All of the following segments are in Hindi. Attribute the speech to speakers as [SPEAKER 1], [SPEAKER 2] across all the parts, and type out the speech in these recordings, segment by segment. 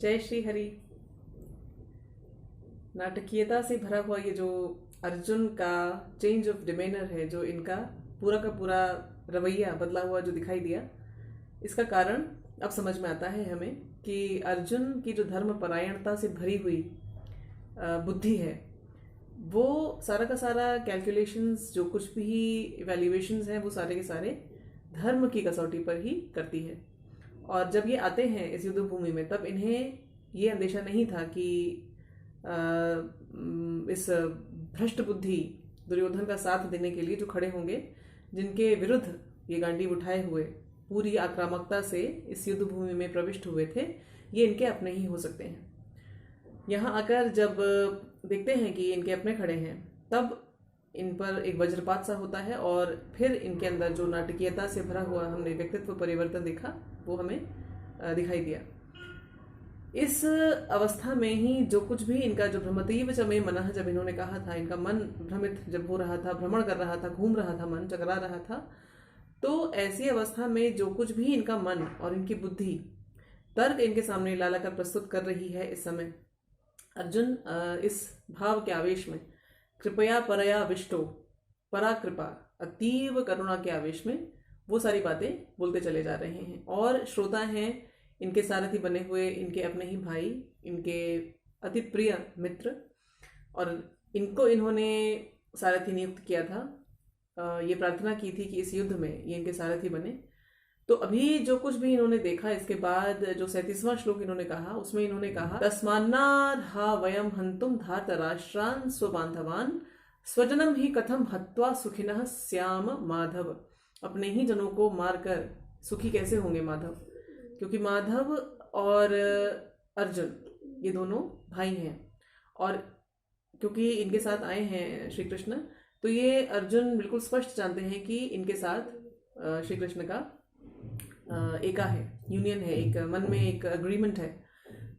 [SPEAKER 1] जय श्री हरि। नाटकीयता से भरा हुआ ये जो अर्जुन का चेंज ऑफ डिमेनर है, जो इनका पूरा का पूरा रवैया बदला हुआ जो दिखाई दिया, इसका कारण अब समझ में आता है हमें कि अर्जुन की जो धर्म परायणता से भरी हुई बुद्धि है, वो सारा का सारा कैलकुलेशंस, जो कुछ भी इवैल्यूएशंस हैं, वो सारे के सारे धर्म की कसौटी पर ही करती है। और जब ये आते हैं इस युद्ध भूमि में, तब इन्हें ये अंदेशा नहीं था कि इस भ्रष्ट बुद्धि दुर्योधन का साथ देने के लिए जो खड़े होंगे, जिनके विरुद्ध ये गांडीव उठाए हुए पूरी आक्रामकता से इस युद्ध भूमि में प्रविष्ट हुए थे, ये इनके अपने ही हो सकते हैं। यहाँ आकर जब देखते हैं कि इनके अपने खड़े हैं, तब इन पर एक वज्रपात सा होता है और फिर इनके अंदर जो नाटकीयता से भरा हुआ हमने व्यक्तित्व परिवर्तन देखा, वो हमें दिखाई दिया। इस अवस्था में ही जो कुछ भी इनका जो भ्रमतीव च मे मनः, जब इन्होंने कहा था, इनका मन भ्रमित जब हो रहा था, भ्रमण कर रहा था, घूम रहा था, मन चकरा रहा था, तो ऐसी अवस्था में जो कुछ भी इनका मन और इनकी बुद्धि तर्क इनके सामने ला कर प्रस्तुत कर रही है, इस समय अर्जुन इस भाव के आवेश में, कृपया परया विष्टो, परा कृपा, अतीव करुणा के आवेश में वो सारी बातें बोलते चले जा रहे हैं। और श्रोता हैं इनके सारथी बने हुए इनके अपने ही भाई, इनके अति प्रिय मित्र, और इनको इन्होंने सारथी नियुक्त किया था। ये प्रार्थना की थी कि इस युद्ध में ये इनके सारथी बने। तो अभी जो कुछ भी इन्होंने देखा, इसके बाद जो 37वां श्लोक इन्होंने कहा, उसमें इन्होंने कहा, तस्मान्नार्हा वयम हंतुम धार्तराष्ट्रान् स्वबान्धवान् स्वजनम ही कथम हत्वा सुखिनः स्याम माधव। अपने ही जनों को मारकर सुखी कैसे होंगे माधव, क्योंकि माधव और अर्जुन ये दोनों भाई हैं, और क्योंकि इनके साथ आए हैं श्री कृष्ण, तो ये अर्जुन बिल्कुल स्पष्ट जानते हैं कि इनके साथ श्री कृष्ण का एका है, यूनियन है, एक मन में एक अग्रीमेंट है।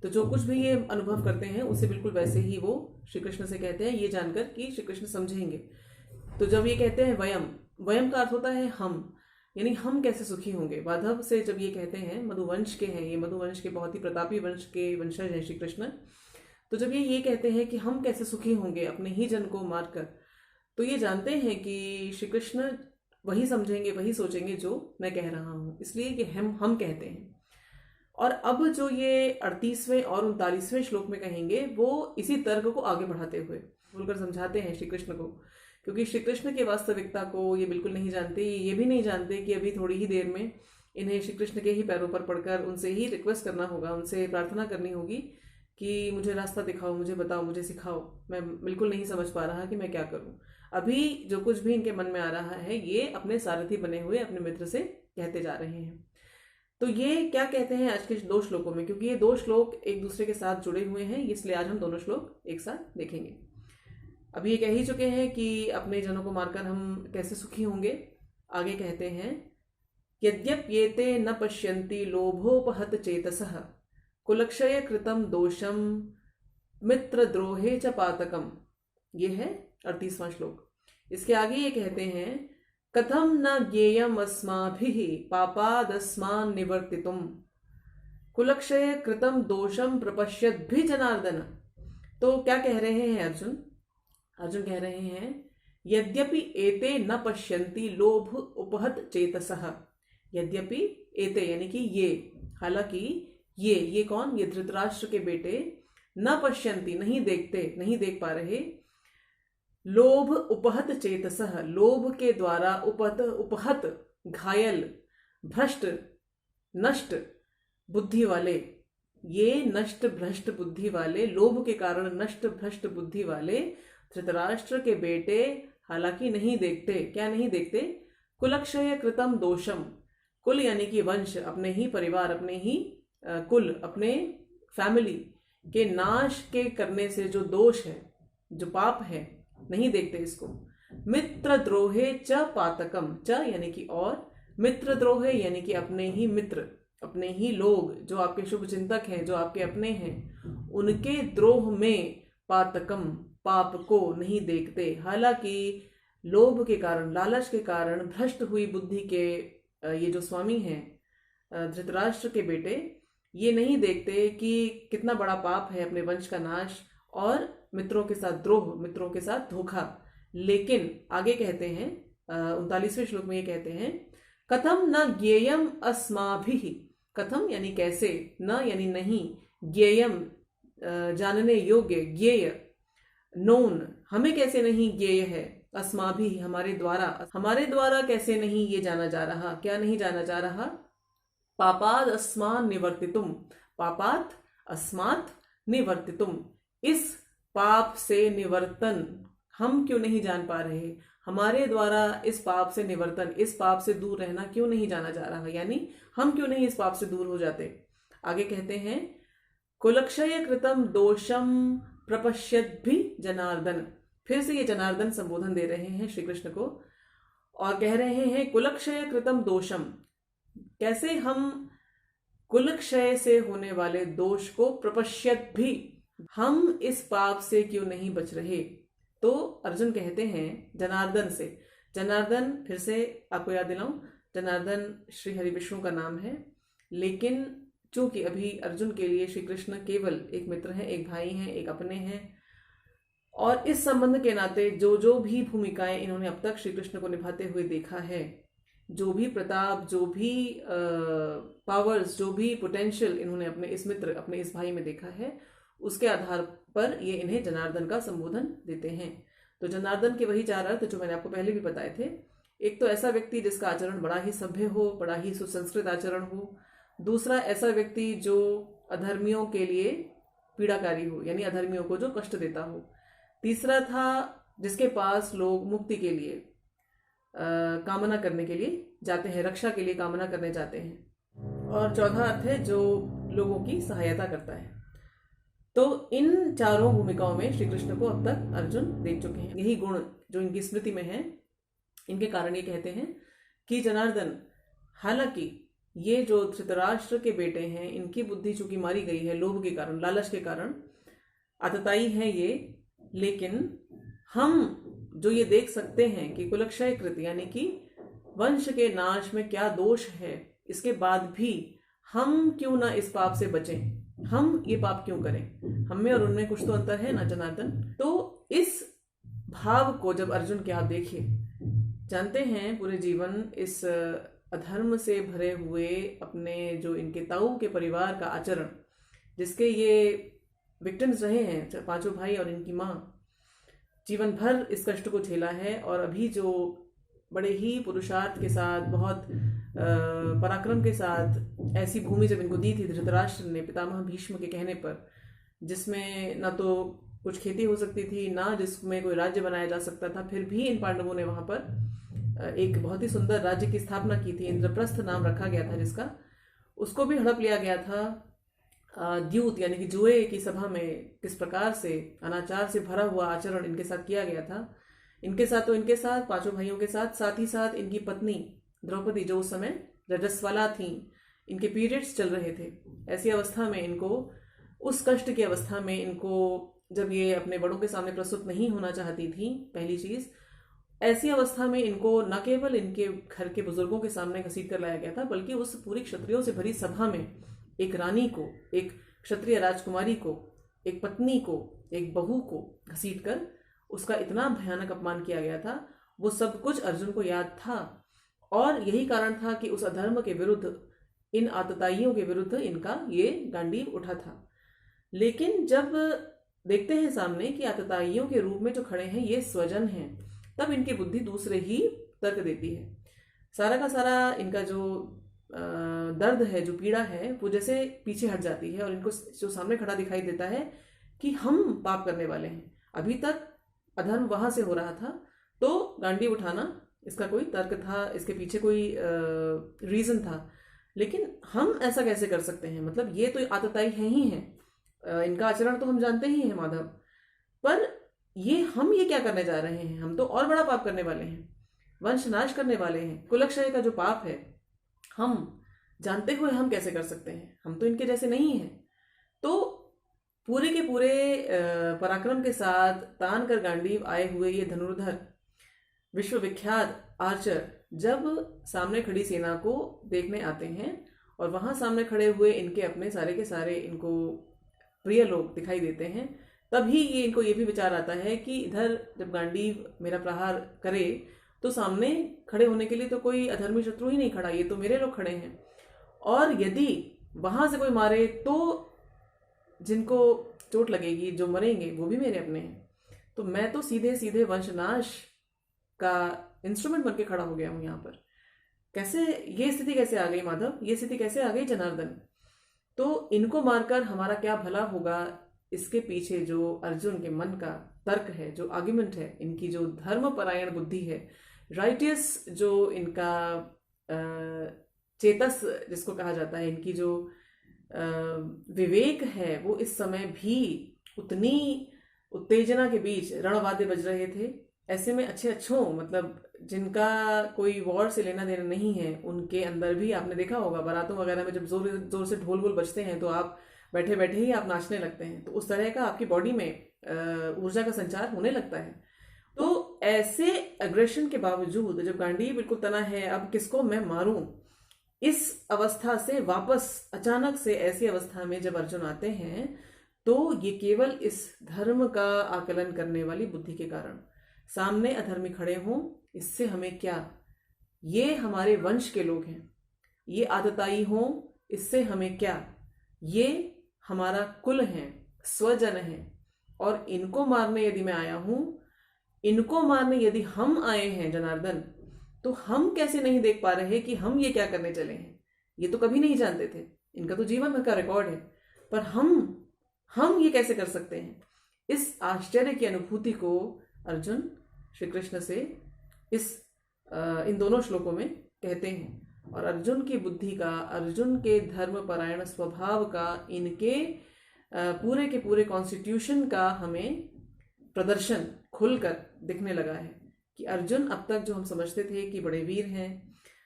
[SPEAKER 1] तो जो कुछ भी ये अनुभव करते हैं, उसे बिल्कुल वैसे ही वो श्री कृष्ण से कहते हैं, ये जानकर कि श्री कृष्ण समझेंगे। तो जब ये कहते हैं वयम, वयम का अर्थ होता है हम, यानी हम कैसे सुखी होंगे। माधव से जब ये कहते हैं, मधुवंश के हैं ये, मधुवंश के बहुत ही प्रतापी वंश के वंशज हैं श्री कृष्ण, तो जब ये कहते हैं कि हम कैसे सुखी होंगे अपने ही जन को मारकर, तो ये जानते हैं कि श्री कृष्ण वही समझेंगे, वही सोचेंगे जो मैं कह रहा हूँ, इसलिए कि हम कहते हैं। और अब जो ये 38वें और 39वें श्लोक में कहेंगे, वो इसी तर्क को आगे बढ़ाते हुए बोलकर समझाते हैं श्री कृष्ण को, क्योंकि श्री कृष्ण की वास्तविकता को ये बिल्कुल नहीं जानते। ये भी नहीं जानते कि अभी थोड़ी ही देर में इन्हें श्री कृष्ण के ही पैरों पर पड़कर उनसे ही रिक्वेस्ट करना होगा, उनसे प्रार्थना करनी होगी कि मुझे रास्ता दिखाओ, मुझे बताओ, मुझे सिखाओ, मैं बिल्कुल नहीं समझ पा रहा कि मैं क्या करूं। अभी जो कुछ भी इनके मन में आ रहा है, ये अपने सारथी बने हुए अपने मित्र से कहते जा रहे हैं। तो ये क्या कहते हैं आज के 2 श्लोकों में, क्योंकि ये 2 श्लोक एक दूसरे के साथ जुड़े हुए हैं, इसलिए आज हम दोनों श्लोक एक साथ देखेंगे। अभी ये कह ही चुके हैं कि अपने जनों को मारकर हम कैसे सुखी होंगे। आगे कहते हैं, यद्यप्येते न पश्यन्ति लोभोपहत चेतसः कुलक्षय कृतम दोषम मित्रद्रोहे च पातकम। ये है 38वां श्लोक। इसके आगे ये कहते हैं, कथम न ज्ञेयम अस्माभिः पापादस्मान् निवर्तितुम कुलक्षय कृतम दोषम प्रपश्यद्भि जनार्दन। तो क्या कह रहे हैं अर्जुन? अर्जुन कह रहे हैं, यद्यपि एते न पश्यन्ति लोभ उपहत चेतसः। यद्यपि एते यानी कि ये, हालांकि ये कौन? ये धृतराष्ट्र के बेटे, न पश्यन्ति नहीं देखते, नहीं देख पा रहे, लोभ उपहत चेतसः लोभ के द्वारा, उपहत घायल, भ्रष्ट नष्ट बुद्धि वाले, ये नष्ट भ्रष्ट बुद्धि वाले, लोभ के कारण नष्ट भ्रष्ट बुद्धि वाले धृतराष्ट्र के बेटे हालांकि नहीं देखते। क्या नहीं देखते? कुलक्षय कृतम दोषम, कुल यानी कि वंश, अपने ही परिवार, अपने ही कुल, अपने फैमिली के नाश के करने से जो दोष है, जो पाप है, नहीं देखते इसको। मित्रद्रोहे च पातकम, च यानी कि और, मित्रद्रोहे यानी कि अपने ही मित्र, अपने ही लोग जो आपके शुभ चिंतक हैं, जो आपके अपने हैं, उनके द्रोह में पातकम, पाप को नहीं देखते। हालांकि लोभ के कारण, लालच के कारण भ्रष्ट हुई बुद्धि के ये जो स्वामी हैं धृतराष्ट्र के बेटे, ये नहीं देखते कि कितना बड़ा पाप है अपने वंश का नाश और मित्रों के साथ द्रोह, मित्रों के साथ धोखा। लेकिन आगे कहते हैं 39वें श्लोक में ये कहते हैं, कथम न ज्ञेयम अस्माभिः, कथम यानी कैसे, न यानी नहीं, ज्ञेयम जानने योग्य, ज्ञेय नोन, हमें कैसे नहीं ज्ञेय है, अस्माभिः हमारे द्वारा कैसे नहीं ये जाना जा रहा, क्या नहीं जाना जा रहा, पापाद अस्मान निवर्तितुम, पापात अस्मात् निवर्तितुम, इस पाप से निवर्तन हम क्यों नहीं जान पा रहे, हमारे द्वारा इस पाप से निवर्तन, इस पाप से दूर रहना क्यों नहीं जाना जा रहा, यानी हम क्यों नहीं इस पाप से दूर हो जाते। आगे कहते हैं, कुलक्षय कृतम दोषम प्रपश्यत भी जनार्दन, फिर से ये जनार्दन संबोधन दे रहे हैं श्री कृष्ण को और कह रहे हैं, कुलक्षय कृतम दोषम, कैसे हम कुलक्षय से होने वाले दोष को, प्रपश्यत भी, हम इस पाप से क्यों नहीं बच रहे। तो अर्जुन कहते हैं जनार्दन से, जनार्दन फिर से आपको याद दिलाऊं, जनार्दन श्री हरि विष्णु का नाम है, लेकिन चूंकि अभी अर्जुन के लिए श्री कृष्ण केवल एक मित्र हैं, एक भाई हैं, एक अपने हैं, और इस संबंध के नाते जो जो भी भूमिकाएं इन्होंने अब तक श्री कृष्ण को निभाते हुए देखा है, जो भी प्रताप, जो भी पावर्स, जो भी पोटेंशियल इन्होंने अपने इस मित्र, अपने इस भाई में देखा है, उसके आधार पर ये इन्हें जनार्दन का संबोधन देते हैं। तो जनार्दन के वही चार अर्थ जो मैंने आपको पहले भी बताए थे। एक तो ऐसा व्यक्ति जिसका आचरण बड़ा ही सभ्य हो, बड़ा ही सुसंस्कृत आचरण हो। दूसरा ऐसा व्यक्ति जो अधर्मियों के लिए पीड़ाकारी हो, यानी अधर्मियों को जो कष्ट देता हो। तीसरा था जिसके पास लोग मुक्ति के लिए कामना करने के लिए जाते हैं, रक्षा के लिए कामना करने जाते हैं। और चौथा अर्थ है जो लोगों की सहायता करता है। तो इन चारों भूमिकाओं में श्री कृष्ण को अब तक अर्जुन देख चुके हैं। यही गुण जो इनकी स्मृति में है, इनके कारण ये कहते हैं कि जनार्दन, हालांकि ये जो धृतराष्ट्र के बेटे हैं, इनकी बुद्धि चूंकि मारी गई है लोभ के कारण, लालच के कारण, आतताई है ये, लेकिन हम जो ये देख सकते हैं कि कुलक्षय कृत यानी कि वंश के नाश में क्या दोष है, इसके बाद भी हम क्यों ना इस पाप से बचें, हम ये पाप क्यों करें, हम में और उनमें कुछ तो अंतर है ना जनार्दन। तो इस भाव को जब अर्जुन के आप देखिए, जानते हैं पूरे जीवन इस अधर्म से भरे हुए अपने जो इनके ताऊ के परिवार का आचरण, जिसके ये विक्टिम्स रहे हैं, पांचों भाई और इनकी माँ, जीवन भर इस कष्ट को झेला है। और अभी जो बड़े ही पुरुषार्थ के साथ, बहुत पराक्रम के साथ ऐसी भूमि जब इनको दी थी धृतराष्ट्र ने पितामह भीष्म के कहने पर, जिसमें ना तो कुछ खेती हो सकती थी, ना जिसमें कोई राज्य बनाया जा सकता था, फिर भी इन पांडवों ने वहां पर एक बहुत ही सुंदर राज्य की स्थापना की थी। इंद्रप्रस्थ नाम रखा गया था जिसका, उसको भी हड़प लिया गया था। द्यूत यानी कि जुए की सभा में किस प्रकार से अनाचार से भरा हुआ आचरण इनके साथ किया गया था, इनके साथ तो इनके साथ, पांचों भाइयों के साथ, साथ ही साथ इनकी पत्नी द्रौपदी जो उस समय रजस्वला थी, इनके पीरियड्स चल रहे थे। ऐसी अवस्था में इनको, उस कष्ट की अवस्था में इनको, जब ये अपने बड़ों के सामने प्रस्तुत नहीं होना चाहती थी, पहली चीज, ऐसी अवस्था में इनको न केवल इनके घर के बुजुर्गों के सामने घसीट कर लाया गया था, बल्कि उस पूरी क्षत्रियों से भरी सभा में एक रानी को, एक क्षत्रिय राजकुमारी को, एक पत्नी को, एक बहू को घसीट कर उसका इतना भयानक अपमान किया गया था। वो सब कुछ अर्जुन को याद था, और यही कारण था कि उस अधर्म के विरुद्ध, इन आतताइयों के विरुद्ध इनका ये गांडीव उठा था। लेकिन जब देखते हैं सामने कि आतताइयों के रूप में जो खड़े हैं ये स्वजन हैं, तब इनकी बुद्धि दूसरे ही तर्क देती है। सारा का सारा इनका जो दर्द है, जो पीड़ा है, वो जैसे पीछे हट जाती है और इनको जो सामने खड़ा दिखाई देता है कि हम पाप करने वाले हैं। अभी तक अधर्म वहां से हो रहा था, तो गांडीव उठाना इसका कोई तर्क था, इसके पीछे कोई रीजन था। लेकिन हम ऐसा कैसे कर सकते हैं, मतलब ये तो आतताई है ही है, इनका आचरण तो हम जानते ही हैं माधव, पर हम ये क्या करने जा रहे हैं, हम तो और बड़ा पाप करने वाले हैं, वंश नाश करने वाले हैं। कुलक्षय का जो पाप है, हम जानते हुए हम कैसे कर सकते हैं, हम तो इनके जैसे नहीं हैं। तो पूरे के पूरे पराक्रम के साथ तान कर गांडीव आए हुए ये धनुर्धर विश्वविख्यात आर्चर जब सामने खड़ी सेना को देखने आते हैं और वहां सामने खड़े हुए इनके अपने सारे के सारे इनको प्रिय लोग दिखाई देते हैं। तभी ये इनको ये भी विचार आता है कि इधर जब गांडीव मेरा प्रहार करे तो सामने खड़े होने के लिए तो कोई अधर्मी शत्रु ही नहीं खड़ा, ये तो मेरे लोग खड़े हैं, और यदि वहां से कोई मारे तो जिनको चोट लगेगी, जो मरेंगे वो भी मेरे अपने हैं, तो मैं तो सीधे सीधे वंशनाश का इंस्ट्रूमेंट बनके खड़ा हो गया हूं यहाँ पर। कैसे ये स्थिति कैसे आ गई माधव, ये स्थिति कैसे आ गई जनार्दन? तो इनको मारकर हमारा क्या भला होगा, इसके पीछे जो अर्जुन के मन का तर्क है, जो आर्ग्यूमेंट है, इनकी जो धर्मपरायण बुद्धि है, राइटियस जो इनका चेतस जिसको कहा जाता है, इनकी जो विवेक है, वो इस समय भी उतनी उत्तेजना के बीच रणवाद्य बज रहे थे। ऐसे में अच्छे अच्छों, मतलब जिनका कोई वॉर से लेना देना नहीं है, उनके अंदर भी आपने देखा होगा बारातों वगैरह में जब जोर जोर से ढोल वोल बजते हैं तो आप बैठे बैठे ही आप नाचने लगते हैं, तो उस तरह का आपकी बॉडी में ऊर्जा का संचार होने लगता है। तो ऐसे अग्रेशन के बावजूद जब गांडी बिल्कुल तना है, अब किसको मैं मारूं, इस अवस्था से वापस अचानक से ऐसी अवस्था में जब अर्जुन आते हैं तो ये केवल इस धर्म का आकलन करने वाली बुद्धि के कारण। सामने अधर्मी खड़े हों, इससे हमें क्या, ये हमारे वंश के लोग हैं, ये आतताई हों, इससे हमें क्या, ये हमारा कुल है, स्वजन है, और इनको मारने यदि मैं आया हूं, इनको मारने यदि हम आए हैं जनार्दन, तो हम कैसे नहीं देख पा रहे कि हम ये क्या करने चले हैं? ये तो कभी नहीं जानते थे, इनका तो जीवन भर का रिकॉर्ड है, पर हम ये कैसे कर सकते हैं? इस आश्चर्य की अनुभूति को अर्जुन श्री कृष्ण से इन दोनों श्लोकों में कहते हैं, और अर्जुन की बुद्धि का, अर्जुन के धर्मपरायण स्वभाव का, इनके पूरे के पूरे कॉन्स्टिट्यूशन का हमें प्रदर्शन खुलकर दिखने लगा है कि अर्जुन अब तक जो हम समझते थे कि बड़े वीर हैं,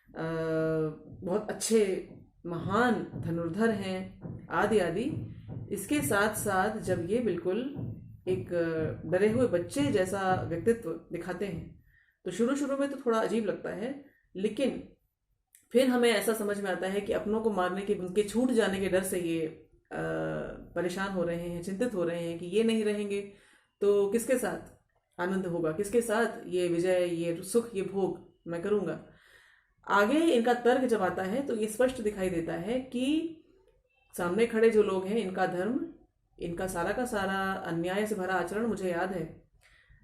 [SPEAKER 1] बहुत अच्छे महान धनुर्धर हैं आदि आदि, इसके साथ साथ जब ये बिल्कुल एक डरे हुए बच्चे जैसा व्यक्तित्व दिखाते हैं तो शुरू शुरू में तो थोड़ा अजीब लगता है, लेकिन फिर हमें ऐसा समझ में आता है कि अपनों को मारने के, उनके छूट जाने के डर से ये परेशान हो रहे हैं, चिंतित हो रहे हैं कि ये नहीं रहेंगे तो किसके साथ आनंद होगा, किसके साथ ये विजय, ये सुख, ये भोग मैं करूंगा। आगे इनका तर्क जब आता है तो ये स्पष्ट दिखाई देता है कि सामने खड़े जो लोग हैं, इनका धर्म, इनका सारा का सारा अन्याय से भरा आचरण मुझे याद है,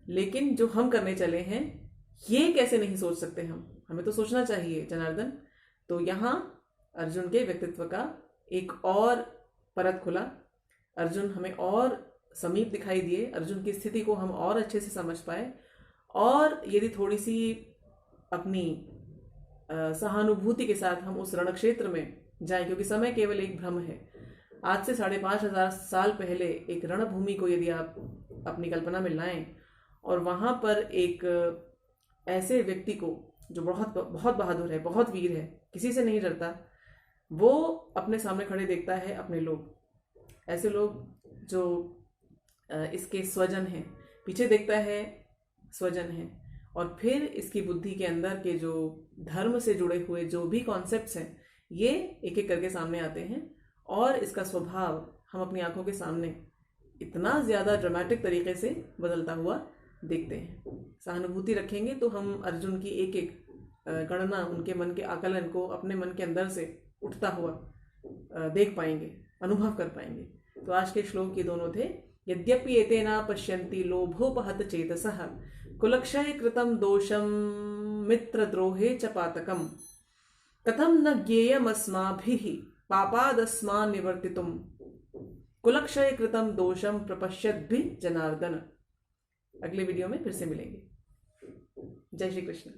[SPEAKER 1] लेकिन जो हम करने चले हैं ये कैसे नहीं सोच सकते हमें तो सोचना चाहिए जनार्दन। तो यहाँ अर्जुन के व्यक्तित्व का एक और परत खुला, अर्जुन हमें और समीप दिखाई दिए, अर्जुन की स्थिति को हम और अच्छे से समझ पाए, और यदि थोड़ी सी अपनी सहानुभूति के साथ हम उस रणक्षेत्र में जाएं, क्योंकि समय केवल एक भ्रम है। आज से 5,500 साल पहले एक रणभूमि को यदि आप अपनी कल्पना में लाएं और वहां पर एक ऐसे व्यक्ति को जो बहुत बहुत बहादुर है, बहुत वीर है, किसी से नहीं डरता, वो अपने सामने खड़े देखता है अपने लोग, ऐसे लोग जो इसके स्वजन हैं, पीछे देखता है स्वजन है, और फिर इसकी बुद्धि के अंदर के जो धर्म से जुड़े हुए जो भी कॉन्सेप्ट्स हैं ये एक एक करके सामने आते हैं, और इसका स्वभाव हम अपनी आंखों के सामने इतना ज़्यादा ड्रामेटिक तरीके से बदलता हुआ देखते हैं। सहानुभूति रखेंगे तो हम अर्जुन की एक एक गणना, उनके मन के आकलन को अपने मन के अंदर से उठता हुआ देख पाएंगे, अनुभव कर पाएंगे। तो आज के श्लोक ये दोनों थे। यद्यपि एतेना पश्यन्ति लोभोपहत चेतसः कुलक्षय कृतं दोषं मित्रद्रोहे च पातकम् कथं न ज्ञेयमस्माभिः पापादस्मान् निवर्तितुम् कुलक्षय कृतं दोषं प्रपश्यद्भिः जनार्दन। अगले वीडियो में फिर से मिलेंगे। जय श्री कृष्ण।